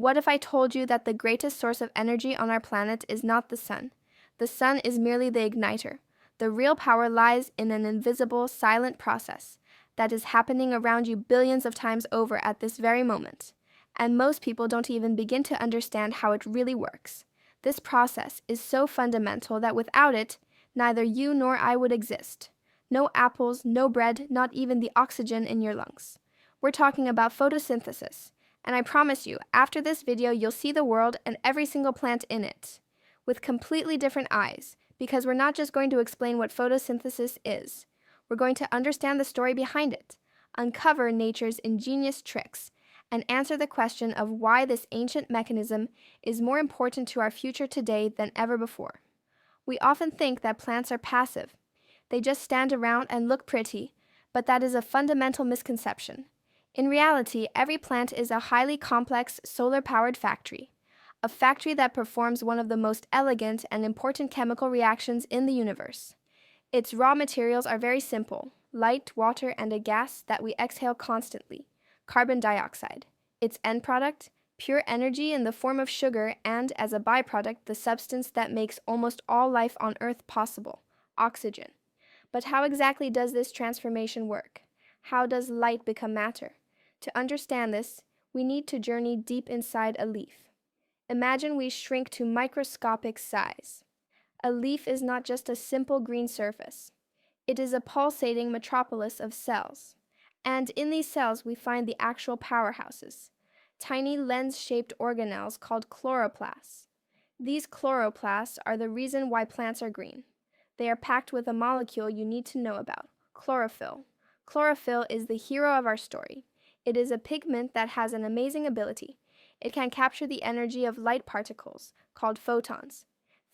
What if I told you that the greatest source of energy on our planet is not the sun? The sun is merely the igniter. The real power lies in an invisible, silent process that is happening around you billions of times over at this very moment. And most people don't even begin to understand how it really works. This process is so fundamental that without it, neither you nor I would exist. No apples, no bread, not even the oxygen in your lungs. We're talking about photosynthesis. And I promise you, after this video, you'll see the world and every single plant in it with completely different eyes, because we're not just going to explain what photosynthesis is. We're going to understand the story behind it, uncover nature's ingenious tricks, and answer the question of why this ancient mechanism is more important to our future today than ever before. We often think that plants are passive. They just stand around and look pretty, but that is a fundamental misconception. In reality, every plant is a highly complex, solar-powered factory, a factory that performs one of the most elegant and important chemical reactions in the universe. Its raw materials are very simple: light, water, and a gas that we exhale constantly, carbon dioxide. Its end product, pure energy in the form of sugar, and as a byproduct, the substance that makes almost all life on Earth possible, oxygen. But how exactly does this transformation work? How does light become matter? To understand this, we need to journey deep inside a leaf. Imagine we shrink to microscopic size. A leaf is not just a simple green surface. It is a pulsating metropolis of cells. And in these cells, we find the actual powerhouses, tiny lens-shaped organelles called chloroplasts. These chloroplasts are the reason why plants are green. They are packed with a molecule you need to know about: chlorophyll. Chlorophyll is the hero of our story. It is a pigment that has an amazing ability. It can capture the energy of light particles, called photons.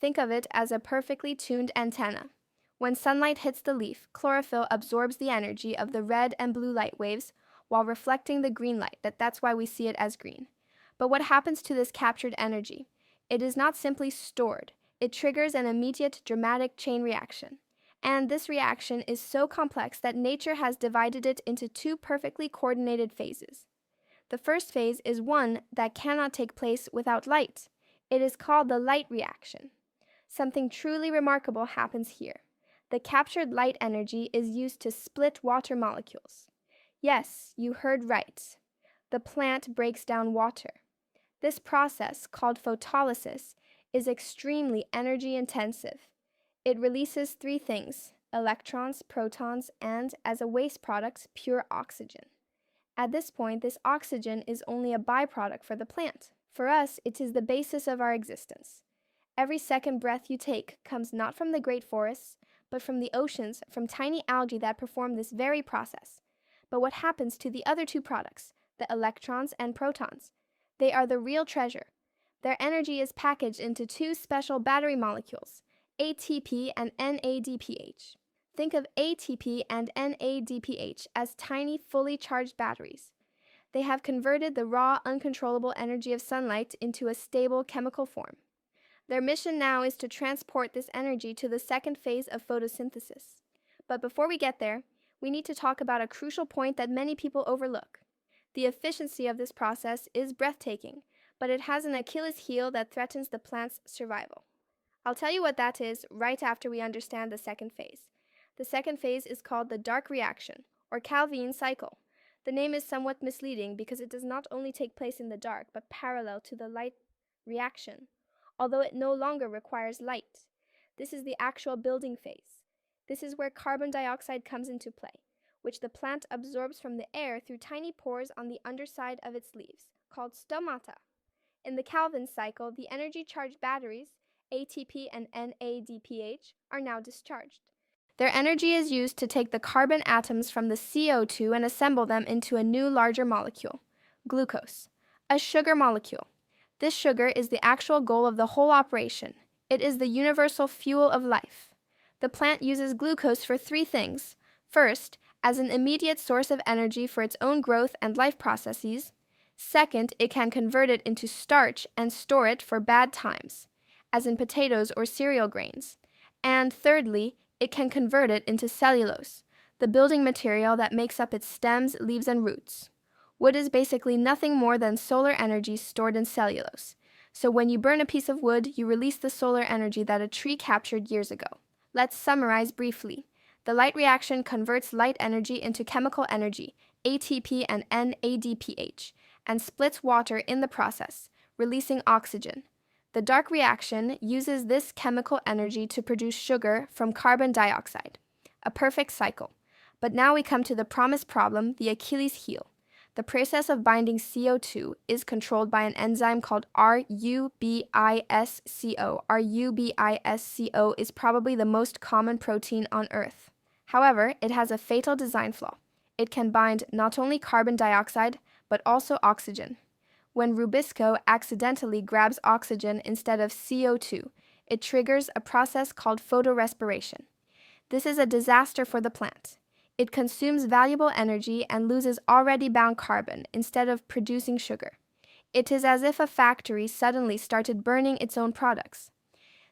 Think of it as a perfectly tuned antenna. When sunlight hits the leaf, chlorophyll absorbs the energy of the red and blue light waves while reflecting the green light. That's why we see it as green. But what happens to this captured energy? It is not simply stored. It triggers an immediate, dramatic chain reaction. And this reaction is so complex that nature has divided it into two perfectly coordinated phases. The first phase is one that cannot take place without light. It is called the light reaction. Something truly remarkable happens here. The captured light energy is used to split water molecules. Yes, you heard right. The plant breaks down water. This process, called photolysis, is extremely energy intensive. It releases three things: electrons, protons, and, as a waste product, pure oxygen. At this point, this oxygen is only a byproduct for the plant. For us, it is the basis of our existence. Every second breath you take comes not from the great forests, but from the oceans, from tiny algae that perform this very process. But what happens to the other two products, the electrons and protons? They are the real treasure. Their energy is packaged into two special battery molecules, ATP and NADPH. Think of ATP and NADPH as tiny, fully charged batteries. They have converted the raw, uncontrollable energy of sunlight into a stable chemical form. Their mission now is to transport this energy to the second phase of photosynthesis. But before we get there, we need to talk about a crucial point that many people overlook. The efficiency of this process is breathtaking, but it has an Achilles heel that threatens the plant's survival. I'll tell you what that is right after we understand the second phase. The second phase is called the dark reaction, or Calvin cycle. The name is somewhat misleading because it does not only take place in the dark, but parallel to the light reaction, although it no longer requires light. This is the actual building phase. This is where carbon dioxide comes into play, which the plant absorbs from the air through tiny pores on the underside of its leaves, called stomata. In the Calvin cycle, the energy-charged batteries, ATP and NADPH, are now discharged. Their energy is used to take the carbon atoms from the CO2 and assemble them into a new, larger molecule, glucose, a sugar molecule. This sugar is the actual goal of the whole operation. It is the universal fuel of life. The plant uses glucose for three things. First, as an immediate source of energy for its own growth and life processes. Second, it can convert it into starch and store it for bad times, as in potatoes or cereal grains. And thirdly, it can convert it into cellulose, the building material that makes up its stems, leaves, and roots. Wood is basically nothing more than solar energy stored in cellulose. So when you burn a piece of wood, you release the solar energy that a tree captured years ago. Let's summarize briefly. The light reaction converts light energy into chemical energy, ATP and NADPH, and splits water in the process, releasing oxygen. The dark reaction uses this chemical energy to produce sugar from carbon dioxide. A perfect cycle. But now we come to the promised problem, the Achilles heel. The process of binding CO2 is controlled by an enzyme called RUBISCO. RUBISCO is probably the most common protein on Earth. However, it has a fatal design flaw. It can bind not only carbon dioxide, but also oxygen. When Rubisco accidentally grabs oxygen instead of CO2, it triggers a process called photorespiration. This is a disaster for the plant. It consumes valuable energy and loses already bound carbon instead of producing sugar. It is as if a factory suddenly started burning its own products.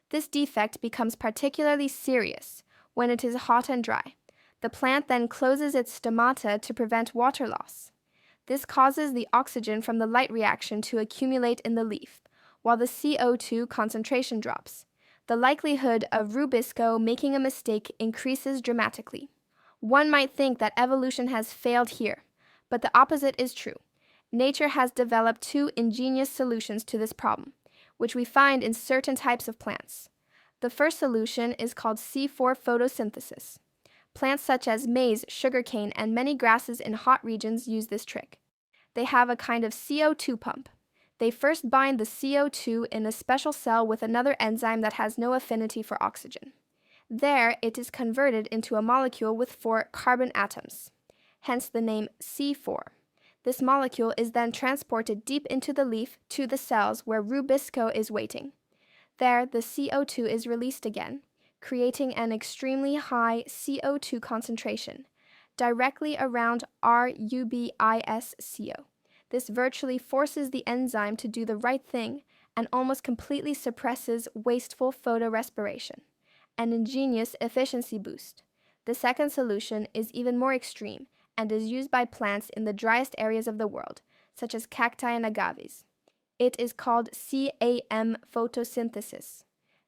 This defect becomes particularly serious when it is hot and dry. The plant then closes its stomata to prevent water loss. This causes the oxygen from the light reaction to accumulate in the leaf, while the CO2 concentration drops. The likelihood of Rubisco making a mistake increases dramatically. One might think that evolution has failed here, but the opposite is true. Nature has developed two ingenious solutions to this problem, which we find in certain types of plants. The first solution is called C4 photosynthesis. Plants such as maize, sugarcane, and many grasses in hot regions use this trick. They have a kind of CO2 pump. They first bind the CO2 in a special cell with another enzyme that has no affinity for oxygen. There, it is converted into a molecule with 4 carbon atoms, hence the name C4. This molecule is then transported deep into the leaf to the cells where Rubisco is waiting. There, the CO2 is released again, creating an extremely high CO2 concentration, directly around RUBISCO. This virtually forces the enzyme to do the right thing and almost completely suppresses wasteful photorespiration. An ingenious efficiency boost. The second solution is even more extreme and is used by plants in the driest areas of the world, such as cacti and agaves. It is called CAM photosynthesis.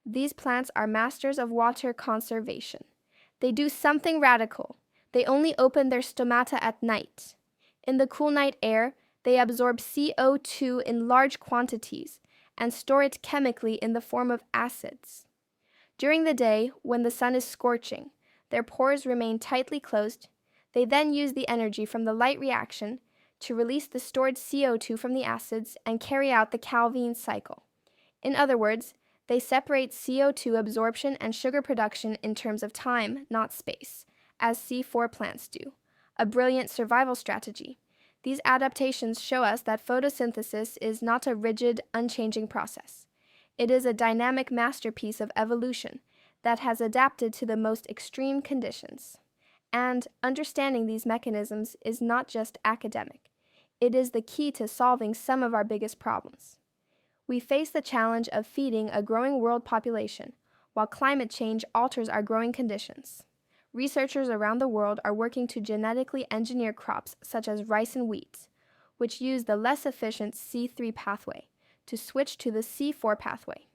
These plants are masters of water conservation. They do something radical. They only open their stomata at night. In the cool night air, they absorb CO2 in large quantities and store it chemically in the form of acids. During the day, when the sun is scorching, their pores remain tightly closed. They then use the energy from the light reaction to release the stored CO2 from the acids and carry out the Calvin cycle. In other words, they separate CO2 absorption and sugar production in terms of time, not space, as C4 plants do. A brilliant survival strategy. These adaptations show us that photosynthesis is not a rigid, unchanging process. It is a dynamic masterpiece of evolution that has adapted to the most extreme conditions. And understanding these mechanisms is not just academic. It is the key to solving some of our biggest problems. We face the challenge of feeding a growing world population, while climate change alters our growing conditions. Researchers around the world are working to genetically engineer crops such as rice and wheat, which use the less efficient C3 pathway, to switch to the C4 pathway.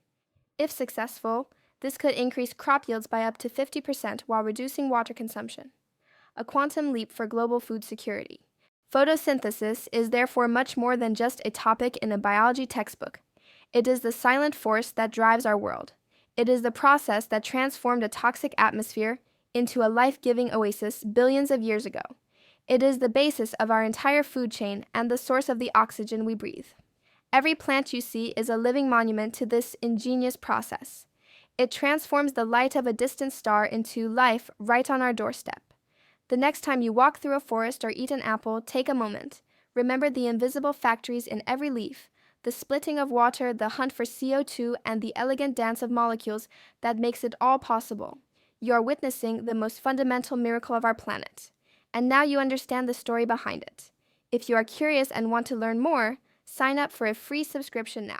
If successful, this could increase crop yields by up to 50% while reducing water consumption. A quantum leap for global food security. Photosynthesis is therefore much more than just a topic in a biology textbook. It is the silent force that drives our world. It is the process that transformed a toxic atmosphere into a life-giving oasis billions of years ago. It is the basis of our entire food chain and the source of the oxygen we breathe. Every plant you see is a living monument to this ingenious process. It transforms the light of a distant star into life right on our doorstep. The next time you walk through a forest or eat an apple, take a moment. Remember the invisible factories in every leaf, the splitting of water, the hunt for CO2, and the elegant dance of molecules that makes it all possible. You are witnessing the most fundamental miracle of our planet. And now you understand the story behind it. If you are curious and want to learn more, sign up for a free subscription now.